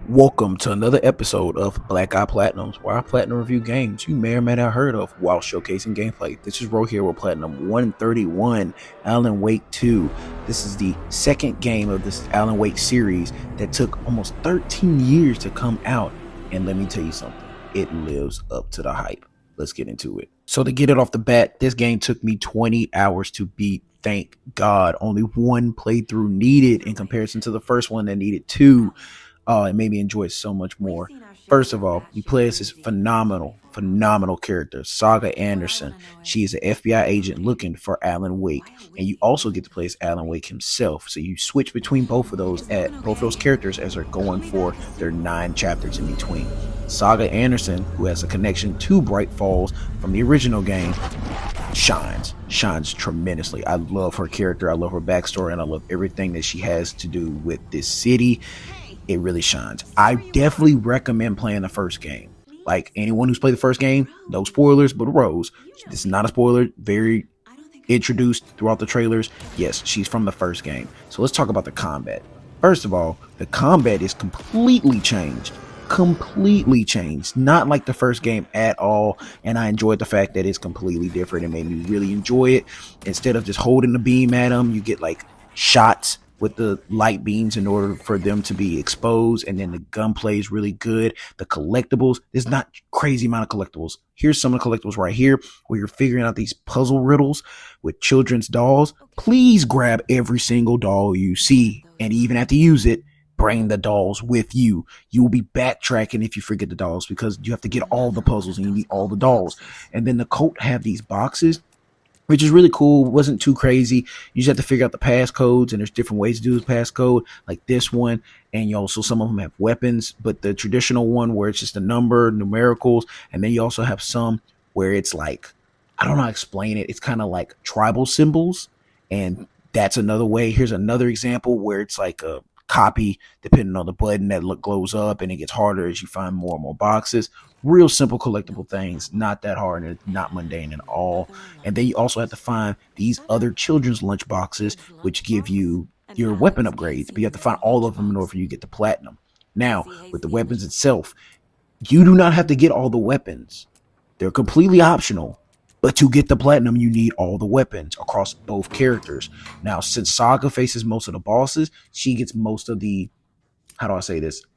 Welcome to another episode of Black Eye Platinums, where I platinum review games you may or may not have heard of while showcasing gameplay. This is Ro here with Platinum 131, Alan Wake 2. This is the second game of this Alan Wake series that took almost 13 years to come out. And let me tell you something, it lives up to the hype. Let's get into it. So to get it off the bat, this game took me 20 hours to beat. Thank God, only one playthrough needed in comparison to the first one that needed two. It made me enjoy it so much more. First of all, you play as this phenomenal character, Saga Anderson. She is an FBI agent looking for Alan Wake, and you also get to play as Alan Wake himself. So you switch between both of those characters as they're going for their 9 chapters in between. Saga Anderson, who has a connection to Bright Falls from the original game, shines tremendously. I love her character, I love her backstory, and I love everything that she has to do with this city. It really shines. I definitely recommend playing the first game. Like anyone who's played the first game, no spoilers, but Rose, this is not a spoiler, very introduced throughout the trailers. Yes, she's from the first game. So let's talk about the combat. First of all, the combat is completely changed, not like the first game at all. And I enjoyed the fact that it's completely different. It made me really enjoy it. Instead of just holding the beam at them, you get like shots with the light beams in order for them to be exposed, and then the gunplay is really good. The collectibles, there's not crazy amount of collectibles. Here's some of the collectibles right here where you're figuring out these puzzle riddles with children's dolls. Please grab every single doll you see, and even have to use it, bring the dolls with you. You will be backtracking if you forget the dolls, because you have to get all the puzzles and you need all the dolls. And then the cult have these boxes, which is really cool. It wasn't too crazy. You just have to figure out the passcodes, and there's different ways to do the passcode, like this one. And you also, some of them have weapons, but the traditional one where it's just a number, numericals, and then you also have some where it's like, I don't know how to explain it. It's kind of like tribal symbols, and that's another way. Here's another example where it's like a copy depending on the button that glows up, and it gets harder as you find more and more boxes. Real simple collectible things, not that hard and not mundane at all. And then you also have to find these other children's lunch boxes, which give you your weapon upgrades, but you have to find all of them in order for you to get the platinum. Now, with the weapons itself, you do not have to get all the weapons. They're completely optional. But to get the platinum, you need all the weapons across both characters. Now, since Saga faces most of the bosses, she gets most of the,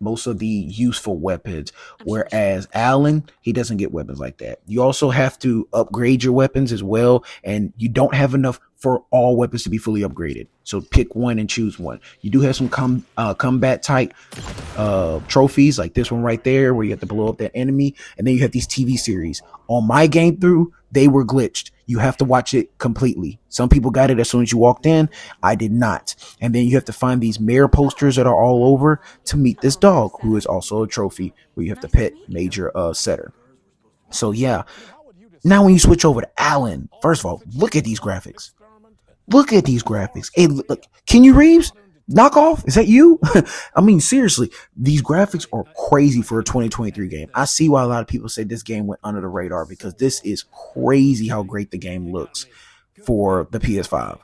most of the useful weapons. Whereas Alan, he doesn't get weapons like that. You also have to upgrade your weapons as well. And you don't have enough for all weapons to be fully upgraded. So pick one and choose one. You do have some combat type trophies, like this one right there, where you have to blow up that enemy. And then you have these TV series. On my game through, they were glitched. You have to watch it completely. Some people got it as soon as you walked in. I did not. And then you have to find these mayor posters that are all over to meet this dog, who is also a trophy where you have to pet Major Setter. So yeah. Now when you switch over to Alan, first of all, look at these graphics. Hey, look, Keanu Reeves? Knockoff? Is that you? I mean, seriously, these graphics are crazy for a 2023 game. I see why a lot of people say this game went under the radar, because this is crazy how great the game looks for the PS5.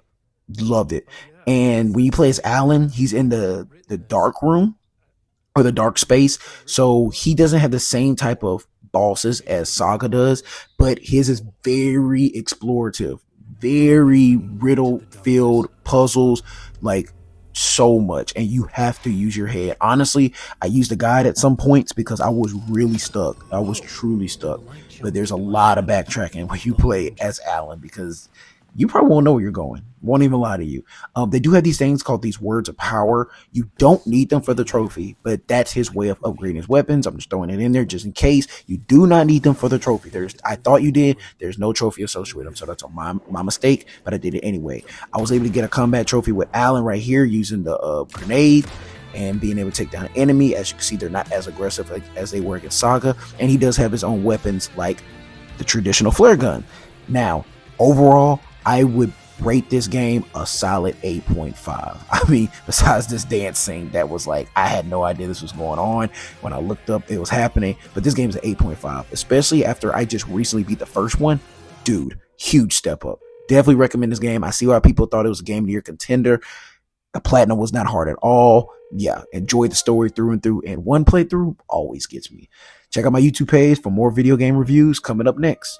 Loved it. And when you play as Alan, he's in the dark room, or the dark space, so he doesn't have the same type of bosses as Saga does, but his is very explorative, very riddle filled puzzles, like so much, and you have to use your head. Honestly, I used a guide at some points because I was really stuck. I was truly stuck. But there's a lot of backtracking when you play as Alan, because you probably won't know where you're going. Won't even lie to you. They do have these things called these words of power. You don't need them for the trophy, but that's his way of upgrading his weapons. I'm just throwing it in there just in case. You do not need them for the trophy. I thought you did. There's no trophy associated with them, so that's my mistake, but I did it anyway. I was able to get a combat trophy with Alan right here using the grenade and being able to take down an enemy. As you can see, they're not as aggressive as they were against Saga, and he does have his own weapons like the traditional flare gun. Now, overall, I would rate this game a solid 8.5. I mean, besides this dance scene that was like, I had no idea this was going on. When I looked up, it was happening. But this game is an 8.5, especially after I just recently beat the first one. Dude, huge step up. Definitely recommend this game. I see why people thought it was a game of the year contender. The platinum was not hard at all. Yeah, enjoyed the story through and through, and one playthrough always gets me. Check out my YouTube page for more video game reviews coming up next.